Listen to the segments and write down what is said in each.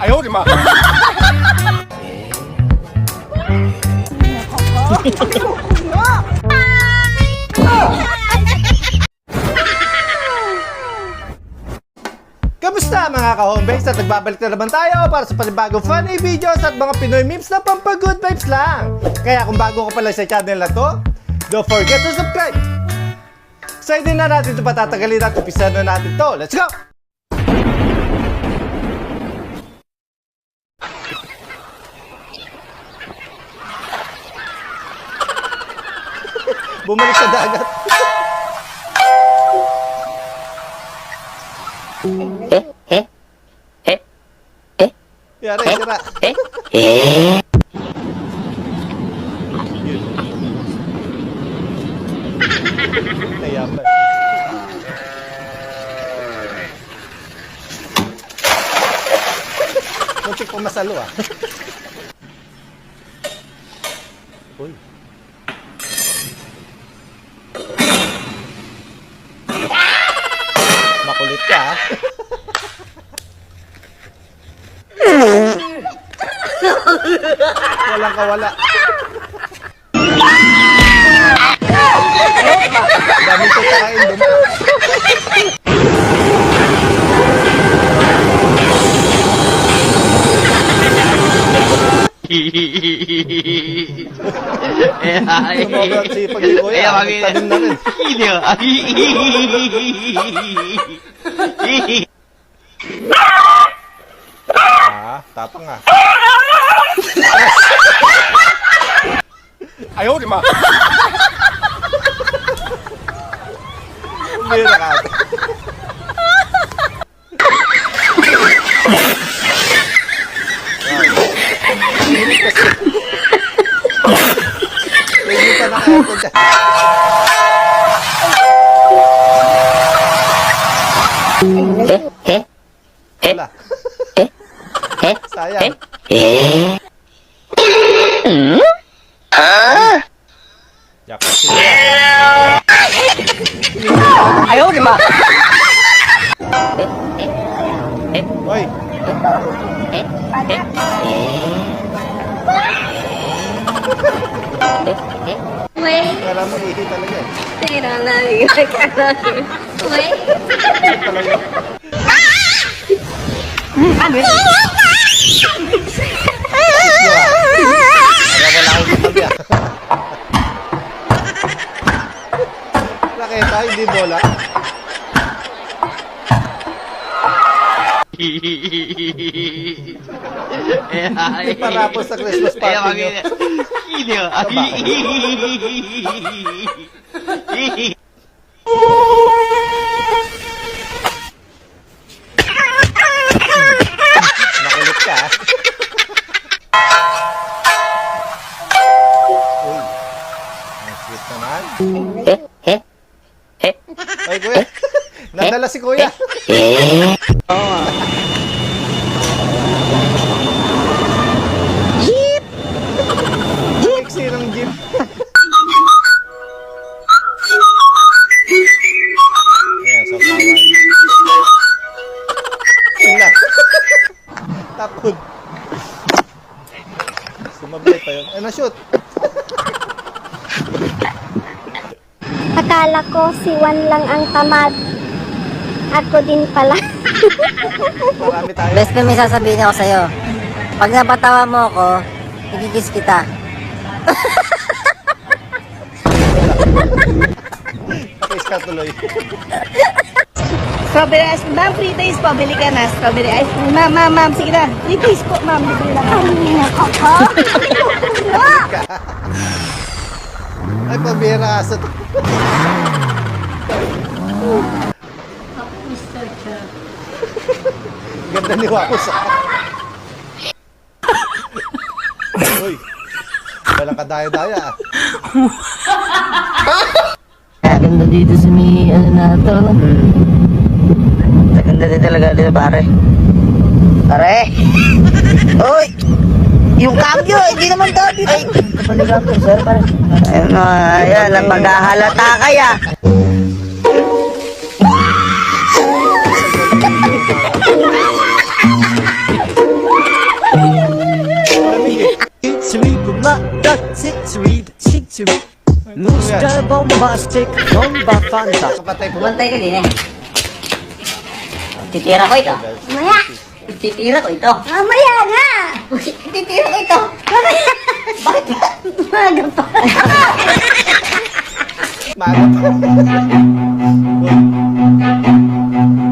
哎呦我的妈！ Kamusta mga ka-homebase? At nagbabalik na naman tayo para sa panibagong funny videos at mga Pinoy memes na pampa-good vibes lang. Kaya kung bago ka pala sa channel na to, don't forget to subscribe. So hindi na natin ito patatagalin at umpisa na natin to. Let's go! Bumalik sa dagat. Yari, sira. Yun. Nayaman. Muntik pong masalo ah. Uy. Makulit ka ah. Walang kawala. Dami ko kain doon. Sumobrang sipag ni Kuya. Nagtanim na rin. Tapang ah. Ayaw, di ma. Hindi na ka. Hindi pa nakaito dyan. Wala. Sayang. Yak. Ayaw, di ba? Hoy. Wait. Kala mo ihi talaga eh. Tira na rin. Wait. Talaga. Ano? Wala akong kapag yan. Nakita, hindi bola. Hindi parapos sa Christmas party nyo. Nakulit ka. Uy. Ang sweet naman. Ay, Kuya. Nadala si Kuya. Jeep! Iksi ng jeep. Ayan, so kawan. Tingnan. Tapon. Sumablay pa yun. Ay, na-shoot. Akala ko si Juan lang ang tamad. Ako din pala. Marami tayo. Best friend, may sasabihin ako sa'yo. Pag napatawa mo ako, ikikis kita. Pakis ka tuloy. Strawberry ice cream. Ma'am, free taste po. Bili ka na. Strawberry ice cream. Ma'am. Sige na. Free taste po, ma'am. Bili na. Ay, pabira aso. Ganda ni Wakus ah. Uy, walang kadaya-daya ah. Ganda dito sa may, ano na ito, no? Ganda din talaga dito, pare. Pare! Uy! Yung cambio, hindi naman dati. Ay, kapaligan ko, sir, pare. Ayun na, ayan, maghahalata kaya. Mr. Bombastic, Bomba Fanta. Kapatay po. Bumantay ka din eh. Titira ko ito. Maya! Titira ko ito. Mamaya nga! Titira ko ito. Bakit ba? Maga pa. Maaga pa. Uy.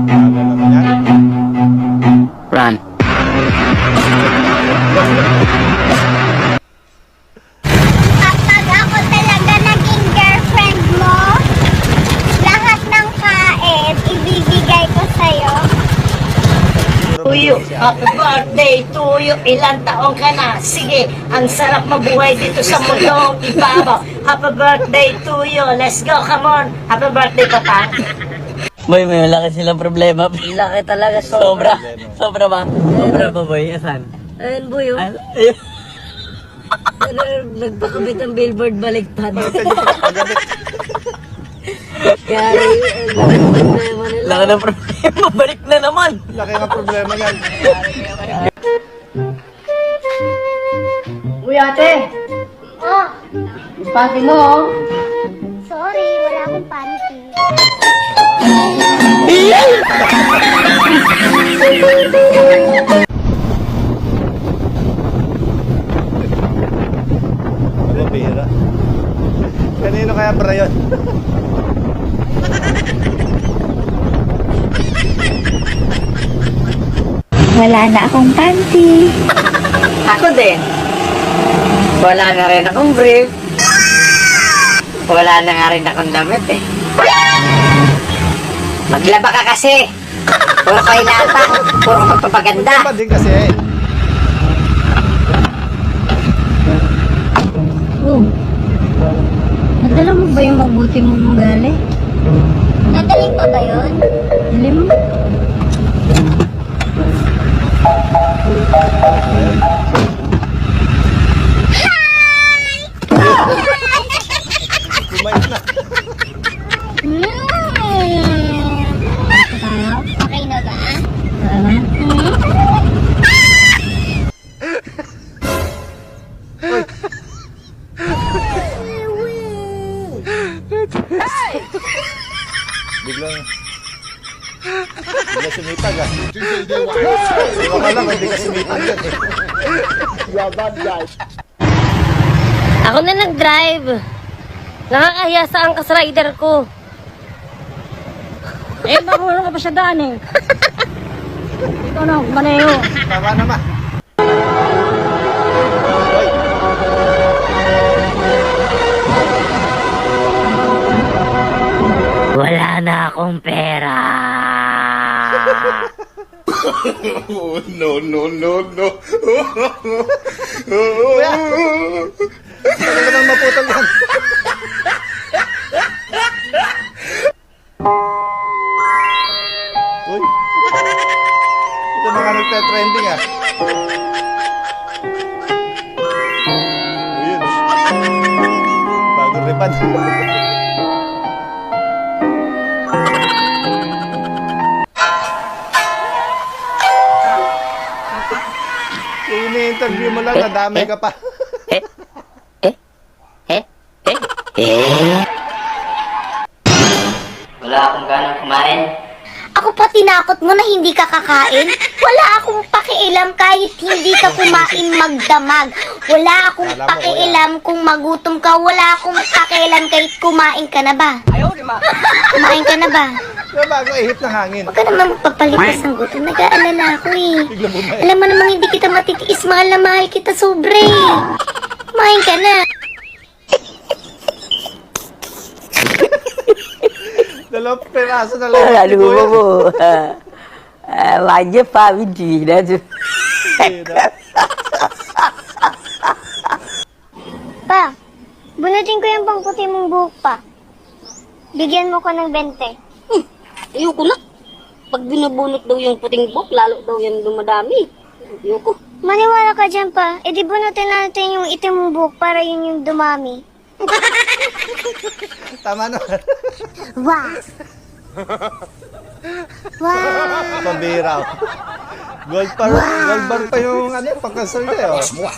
Maaga naman yan. Run. Kapag ako talaga naging girlfriend mo, lahat ng kain ibibigay ko sa'yo. Tuyo, happy birthday to you. Ilang taong ka na? Sige, ang sarap mabuhay dito sa mundong ibabaw. Happy birthday to you. Let's go, come on. Happy birthday, Papa. Boy, may malaki silang problema. Laki talaga, Sobra. Sobra ba? Sobra ba, boy? Asan? Ayun, Buyo. Nagpakabit ang billboard baliktad. Kaya, problema nila. Laki ng problema. Balik na naman. Laki nga problema yan. Uy, ate. Oh, Yung pati mo, oh. sorry, wala akong panty. Bira. Kanino kaya bra yun? Wala na akong panty. Ako din. Wala na rin akong brief. Wala na nga rin akong damit eh. Maglaba ka kasi. Puro kayo lata. Puro magpapaganda. Pa din kasi. Oh, nadala mo ba yung mabuti mong ugali? Nadaling pa ba yun? Dali mo. Kumain na. Okay na ba? Biglang sumitag ah. Iwan ka lang, hindi ka sumitag yan eh. Ako na nag-drive. Nakakahiya sa angkas rider ko. Eh, marunong ka pa siya daan eh. Ikaw na, maneho. Tama naman. Oy. Wala na akong pera. Kuya! Talaga nang maputol yan. Uy! Ito mga nagtatrending ah. Ayun. Bagong repad. Kung ini-interview mo lang, nadamay ka pa. Wala akong ganang kumain. Ako pa tinakot mo na hindi ka kakain? Wala akong pakialam kahit hindi ka kumain magdamag. Wala akong Kala mo, pakialam kung magutom ka. Wala akong pakialam kahit kumain ka na ba. Kumain ka na ba? Diba bago ihip ng hangin? Huwag ka naman magpapalipas ng gutom. Nag-aalala ako eh. Biglang bumay. Alam mo namang hindi kita matitiis. Mahal na mahal kita sobre. Kumain ka na. Dalawang peraso na lang. Lalo mo mo. Wanya pa, hindi na. Pa, bunutin ko yung pangputi mong buhok pa. Bigyan mo ko ng 20. Ayoko na. Pag binubunot daw yung puting buhok, lalo daw yan dumadami. Ayoko. Maniwala ka dyan pa. E di bunutin natin yung itim mong buhok para yun yung dumami. Tama naman. Wow! Wow! Pambihira. Gold bar pa yung ano, pagkasal niya. Oh.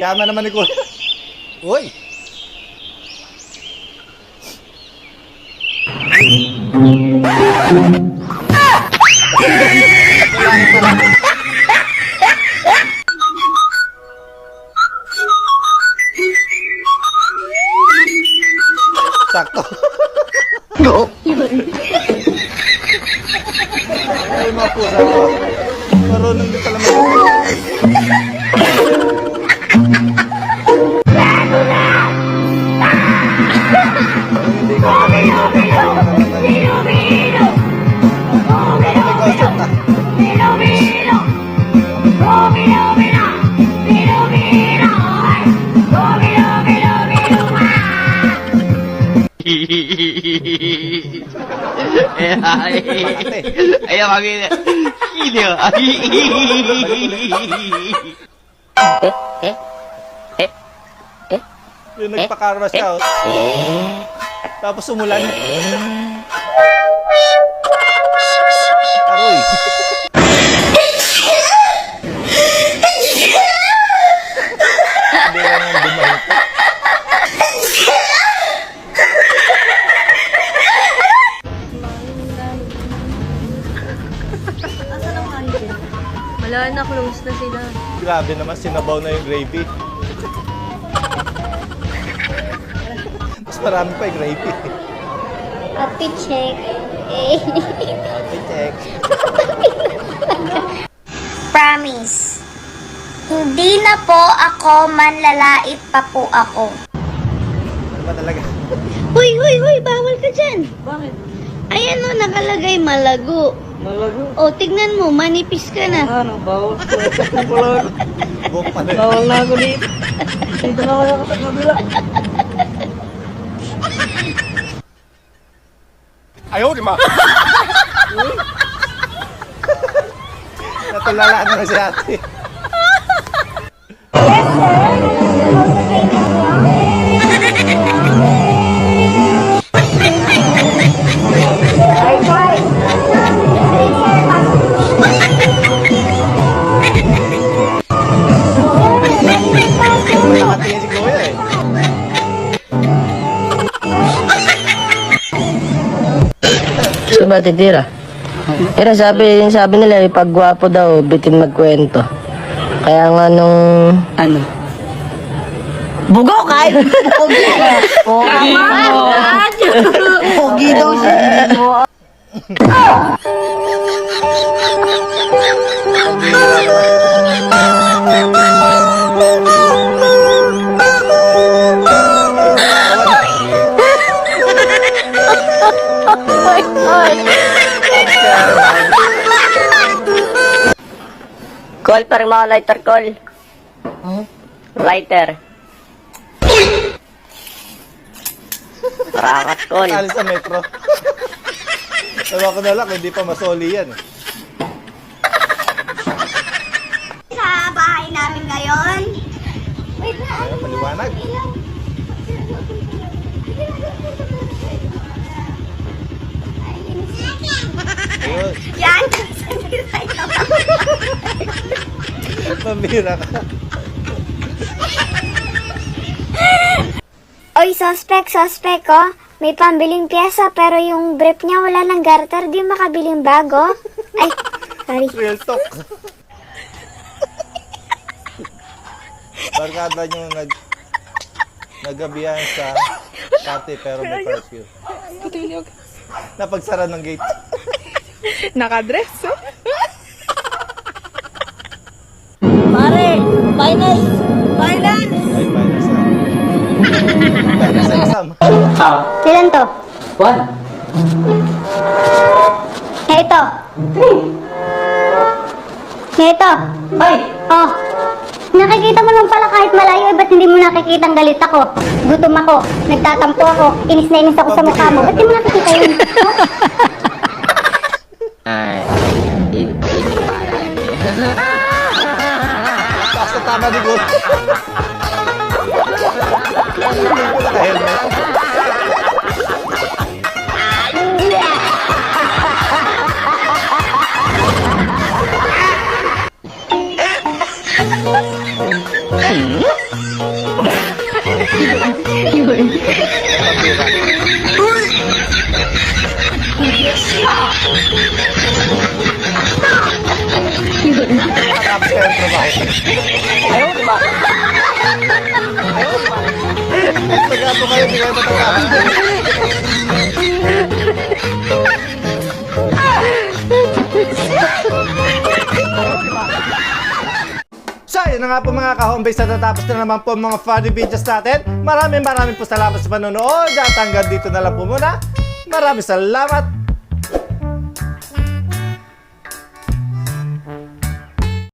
Yaman naman ni Kuya. Uy! Sakto. Ay, mga pusa ko. Marunong din pala mag- Hindi ko Ayaw kami. Hindi. Yung nagpa-karma scout. Tapos umulan. Aroy. Hindi naman bumalik. Wala na, close na sila. Grabe naman, sinabaw na yung gravy. Mas marami pa yung gravy. Happy check. Eh. Happy check. Promise. Hindi na po ako manlalait pa po ako. Ano ba talaga? Huy, huy, huy, bawal ka dyan. Bakit? Ayan o, nakalagay malago. Malago. O, tignan mo, manipis ka na. Ano, bawal ko. Bawal Buhok pa rin. na ako dito. Dito na ako sa kabila. Natulala na si ate. Nakatingin si Kuya eh. Gusto ba titira? Pero sabi nila, pag gwapo daw, bitin magkwento. Kaya nga nung... Ano? Bugaw kahit pogi. Pogi daw siya. Call pa rin mga lighter call. Lighter. Rakat call. Alis sa metro. Tawa ko na lang, hindi pa masoli yan. Sa bahay namin ngayon. Ayan, maliwanag. Ayun, Yan. pambira ka. Oy, suspect, oh. May pambiling pyesa pero yung brief niya wala ng garter, di makabiling bago. Ay, sorry. Real talk. Barkada nyo nagabihan sa kate pero may curfew. Napagsara ng gate. Nakadress, oh. Pare, finance! Finance! Ay, minus na. Minus sa exam. Kailan to? One. Ito. Ito. Hoy! Oh. Nakikita mo lang pala kahit malayo, ba't hindi mo nakikita ang galit ako? Gutom ako, nagtatampo ako, inis na inis ako sa mukha mo. Ba't di mo nakikita yun? Taas na tama ni Gold. Helmet. Tapos kayo ang trabaho. Ayaw, di ba? Tagato kayo, hindi kayo matangkap. So, yun na nga po mga ka-homebase, na natapos na naman po ang mga funny videos natin. Maraming po salamat sa panonood at hanggang dito na lang po muna. Maraming salamat.